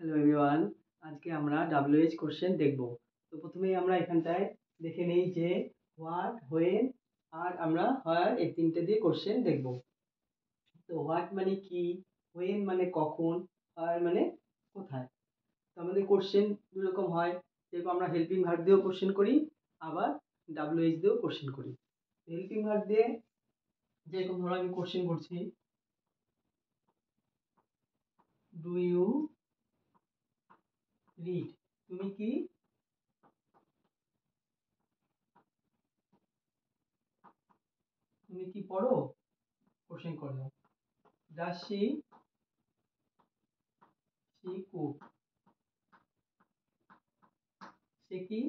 Hello everyone, আজকে আমরা WH question দেখব। তো প্রথমেই আমরা এখানটায় দেখে নেই যে হোয়াট, হোয়েন আর আমরা হোয়ার এই তিনটে দিয়ে কোশ্চেন দেখব। তো হোয়াট মানে কি, হোয়েন মানে কখন, হোয়ার মানে কোথায়। তো আমাদের কোশ্চেন দু রকম হয়, যেরকম আমরা হেল্পিং ভার্ব দিয়েও কোশ্চেন করি, আবার WH দিয়েও কোশ্চেন করি। হেল্পিং ভার্ব দিয়ে যেরকম ধরো আমি কোশ্চেন করছি, ডু ইউ রিড, তুমি কি পড়ো, কোশ্চেন করলাম। ডাজ শি কুক, সে কি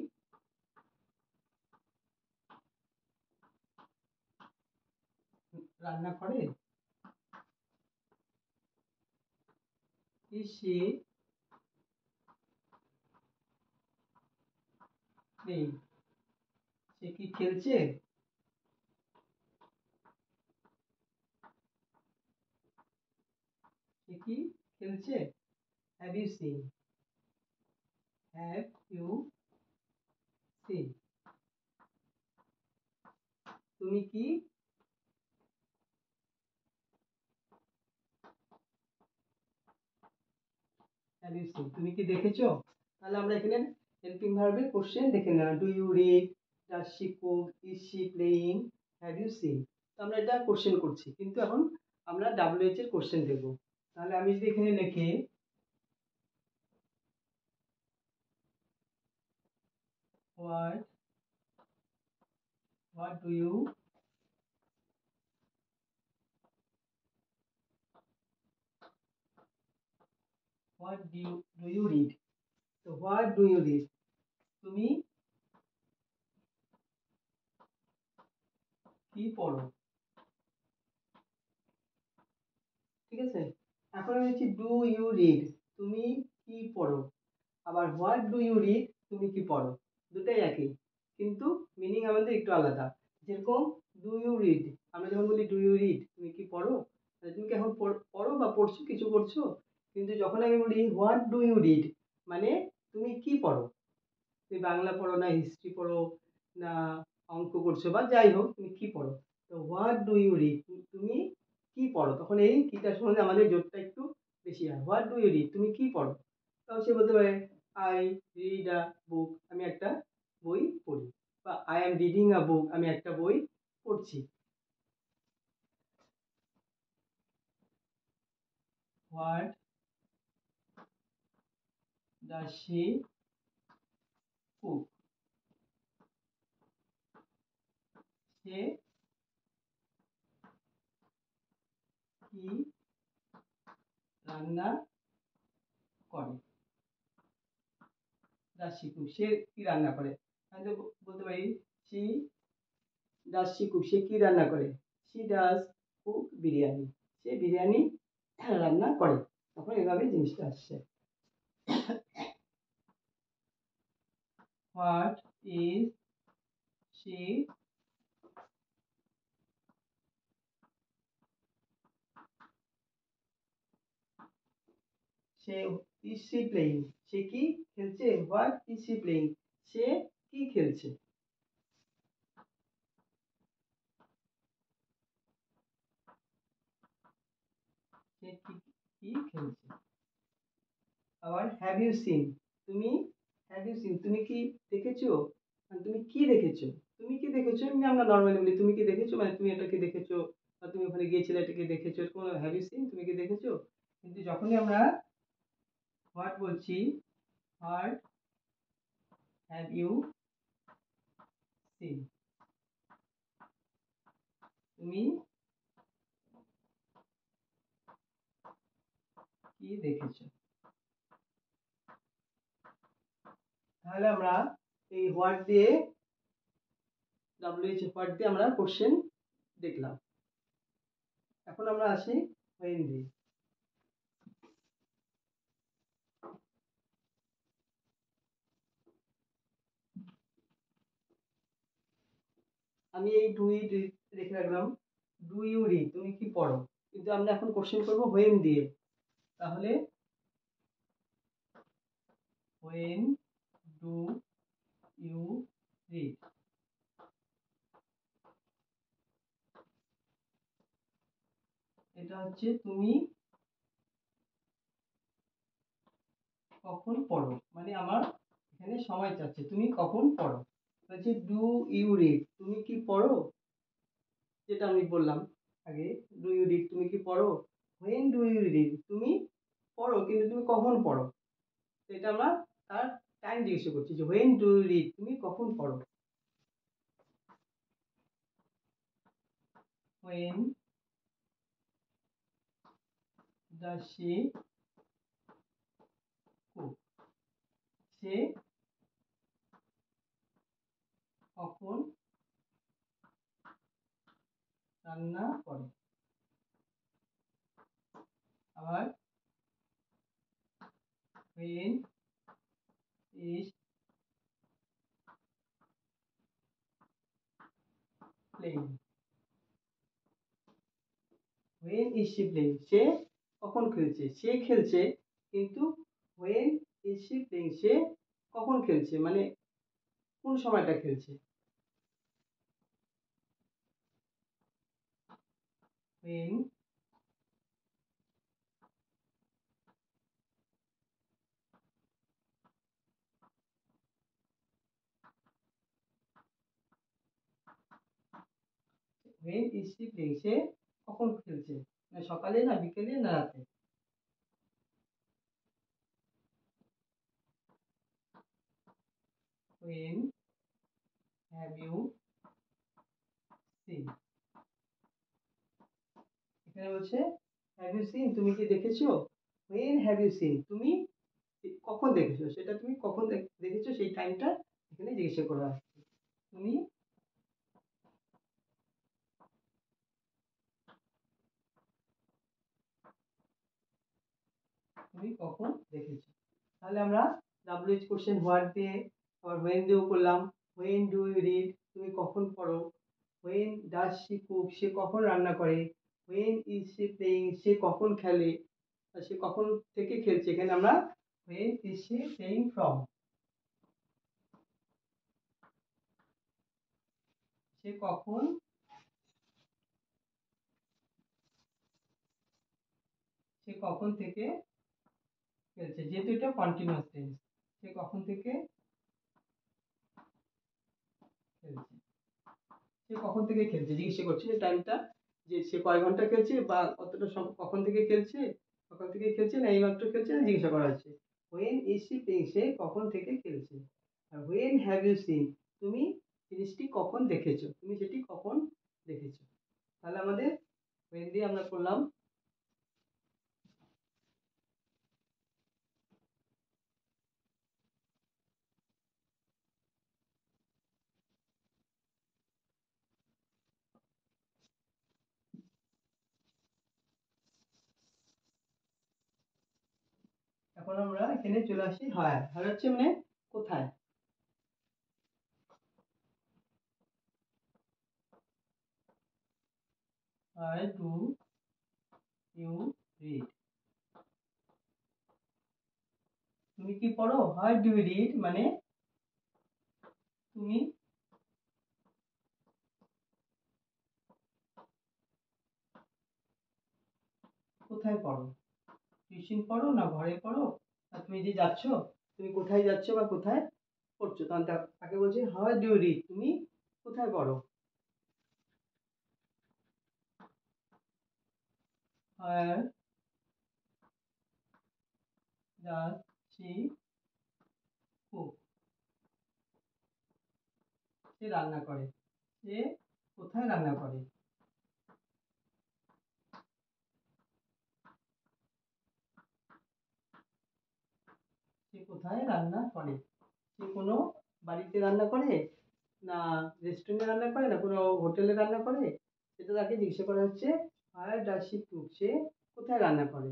রান্না করে। ইজ শি প্লেইং, সে কি খেলছে। সে কি খেলছে। Have you seen, have you seen, তুমি কি হ্যাভ ইউ সিন, তুমি কি দেখেছো। তাহলে আমরা এখানে হেল্পিং ভার্বের কোশ্চেন দেখে নিলাম। Do you read, does she cook, is she playing, have you seen. তো আমরা এটা কোশ্চেন করছি, কিন্তু এখন আমরা WH এর কোশ্চেন দেখব। তাহলে আমি যদি এখানে লিখি what, do you do you read. তো হোয়াট ডু ইউ রিড, তুমি কি পড়ো। ঠিক আছে, এখন আমি হচ্ছে ডু ইউ রিড, তুমি কি পড়ো। আবার হোয়াট ডু ইউ রিড, তুমি কি পড়ো। দুটাই একই, কিন্তু মিনিং আমাদের একটু আলাদা। যেরকম ডু ইউ রিড, আমরা যখন বলি ডু ইউ রিড, তুমি কি পড়ো, তাহলে তুমি কি এখন পড়ো বা পড়ছো, কিছু করছো। কিন্তু যখন আমি বলি হোয়াট ডু ইউ রিড, মানে তুমি কি পড়ো। তুমি বাংলা পড়ো না হিস্ট্রি পড়ো না অঙ্ক করছো বা যাই হোক, তুমি কি পড়ো। তো হোয়াট ডু ইউ রিড, তুমি কি পড়ো, তখন এই কিটার সঙ্গে আমাদের জোরটা একটু বেশি হয়। হোয়াট ডু ইউ রিড, তুমি কি পড়ো। তখন সে বলতে পারে আই রিড আ বুক, আমি একটা বই পড়ি, বা আই এম রিডিং আ বুক, আমি একটা বই পড়ছি। হোয়াট ডাজ শি কুক, সে কি রান্না করে। ডাজ শি কুক, সে কি রান্না করে। আমি তো বলতে পারি শি ডাজ শি কুক, সে কি রান্না করে। শি ডাজ কুক বিরিয়ানি, সে বিরিয়ানি রান্না করে। তখন এভাবে জিনিসটা আসছে। হোয়াট ইজ শি, সে ইজ শি প্লেইং, সে কি খেলছে। হোয়াট ইজ শি প্লেইং, সে কি খেলছে। সে কি খেলছে। আবার হ্যাভ ইউ সিন, তুমি হ্যাভ ইউ সিন, তুমি কি দেখেছো, মানে তুমি কি দেখেছো। তুমি কি দেখেছো এমনি আমরা নর্মালি বলি তুমি কি দেখেছো, মানে তুমি এটাকে দেখেছো বা তুমি ওখানে গিয়েছিলে এটাকে দেখেছো, এরকম হ্যাভ ইউ সিন, তুমি কি দেখেছো। কিন্তু যখনই আমরা হোয়াট বলছি, হোয়াট হ্যাভ ইউ সিন, তুমি কি দেখেছো। তাহলে আমরা এই হোয়াট দিয়ে WH হোয়াট দিয়ে আমরা কোশ্চেন দেখলাম। এখন আমরা আসি হোয়েন দিয়ে। আমি এই ডু ইট রেখে রাখলাম, ডু ইউ রিড, তুমি কি পড়ো। কিন্তু আমরা এখন কোশ্চেন করবো হোয়েন দিয়ে। তাহলে when do you read? এটা হচ্ছে তুমি কখন পড়ো, মানে আমার এখানে সময় চাচ্ছে, তুমি কখন পড়ো। হচ্ছে ডু ইউ রিড, তুমি কি পড়ো, যেটা আমি বললাম আগে, ডু ইউ রিড তুমি কি পড়ো। হোয়েন ডু ইউ রিড তুমি পড়ো, কিন্তু তুমি কখন পড়ো, এটা আমরা তার টাইম জিজ্ঞেস করছি, যে হোয়েন ডু ইউ রিড তুমি কখন পড়ো। হোয়েন ডাজ শি কুক, সে কখন রান্না করে। আবার when is playing, when is she playing সে কখন খেলছে, সে খেলছে, কিন্তু when is she playing সে কখন খেলছে, মানে কোন সময়টা খেলছে। when when is she playing সে কখন খেলছে, মানে সকালে না বিকেলে না রাতে। when have you seen, এখানে বলছে have you seen তুমি কি দেখেছো, when have you seen তুমি কখন দেখেছো, সেটা তুমি কখন দেখেছো সেই টাইমটা এখানে জিজ্ঞাসা করা হচ্ছে। তুমি তুমি কখন দেখেছো। তাহলে আমরা WH কোশ্চেন হোয়াট দিয়ে আবার হোয়েন দিয়েও করলাম। হোয়েন ডু ইউ রিড তুমি কখন পড়ো। হোয়েন ডাজ শি কুক সে কখন রান্না করে। হোয়েন ইজ শি প্লেইং সে কখন খেলে, সে কখন থেকে খেলছে, এখানে আমরা when is she playing from, সে কখন সে কখন থেকে খেলছে, যেহেতু এটা কন্টিনিউয়াস টেন্স, সে কখন থেকে খেলছে, সে কখন থেকে খেলছে জিজ্ঞাসা করছে, যে টাইমটা, যে সে কয় ঘন্টা খেলছে বা কতটা কখন থেকে খেলছে, কখন থেকে খেলছে না এইমাত্র খেলছে না জিজ্ঞাসা করা হচ্ছে। হোয়েন ইজ শি প্লেইং সে কখন থেকে খেলছে। আর হোয়েন হ্যাভ ইউ সিন তুমি জিনিসটি কখন দেখেছো, তুমি সেটি কখন দেখেছো। তাহলে আমাদের হোয়েন দিয়ে আমরা করলাম। এখন আমরা এখানে চলে আসি হায়ার, হায়ার হচ্ছে মানে কোথায়। হায়ার ডু ইউ রিড তুমি কি পড়ো। হায়ার ডু ইউ রিড মানে তুমি কোথায় পড়ো, টিউশন পড়ো না ঘরে পড়ো, না তুমি যে যাচ্ছ, তুমি কোথায় যাচ্ছ বা কোথায় পড়ছো, তখন তাকে বলছে হাউ ডু ইউ রিড তুমি কোথায় পড়ো। হায়ার ডাজ শি কুক সে রান্না করে, সে কোথায় রান্না করে। সে কোথায় রান্না করে, সে কোনো বাড়িতে রান্না করে, না রেস্টুরেন্টে রান্না করে, না কোনো হোটেলে রান্না করে, সেটা তাকে জিজ্ঞাসা করা হচ্ছে হায়ার ডাজ শি কুক সে কোথায় রান্না করে।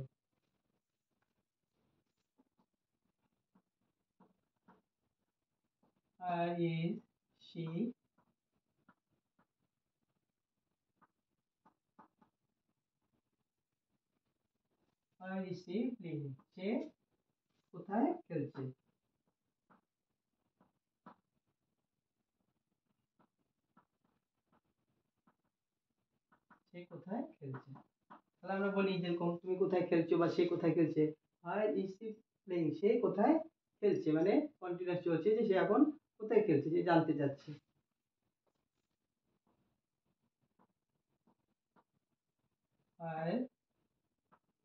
Where is she where is she playing সে কোথায় খেলছে। সে কোথায় খেলছে। তাহলে আমরা বলি যেরকম তুমি কোথায় খেলছো বা সে কোথায় খেলছে, হোয়ার ইজ হি প্লেইং, সে কোথায় খেলছে, মানে কন্টিনিউয়াস চলছে যে সে এখন কোথায় খেলছে, যে জানতে চাচ্ছে। হোয়ার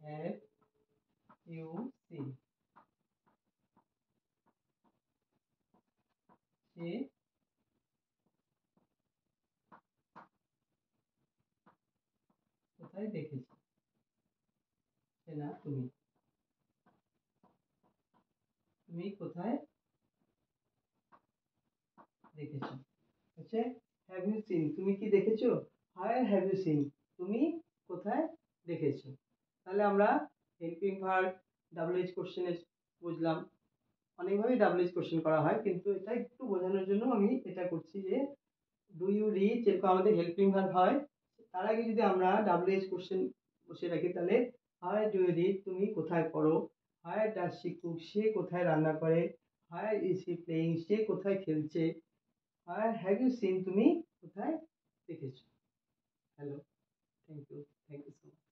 হ্যাভ ইউ সিন, সে কোথায় দেখেছে, সে না তুমি, তুমি কোথায় দেখেছো হচ্ছে হ্যাভ ইউ সিন, তুমি কি দেখেছো, হোয়ার হ্যাভ ইউ সিন, তুমি কোথায় দেখেছো। তাহলে আমরা হেল্পিং ভার্ব ডাবল কোশ্চেনে বুঝলাম। অনেকভাবেই ডাবল কোশ্চেন করা হয়, কিন্তু এটা একটু বোঝানোর জন্য আমি এটা করছি যে ডু ইউ রিড যেরকম আমাদের হেল্পিং ভার্ব হয়, তার আগে যদি আমরা ডাবল কোশ্চেন বসে রাখি তাহলে হায়ার ডু ইউ রিড, তুমি কোথায় পড়ো, হায়ার ডাজ শি কুক, সে কোথায় রান্না করে, হায়ার ইজ হি প্লেইং, সে কোথায় খেলছে, হায়ার হ্যাভ ইউ সিন, তুমি কোথায় দেখেছো। Hello, thank you so much.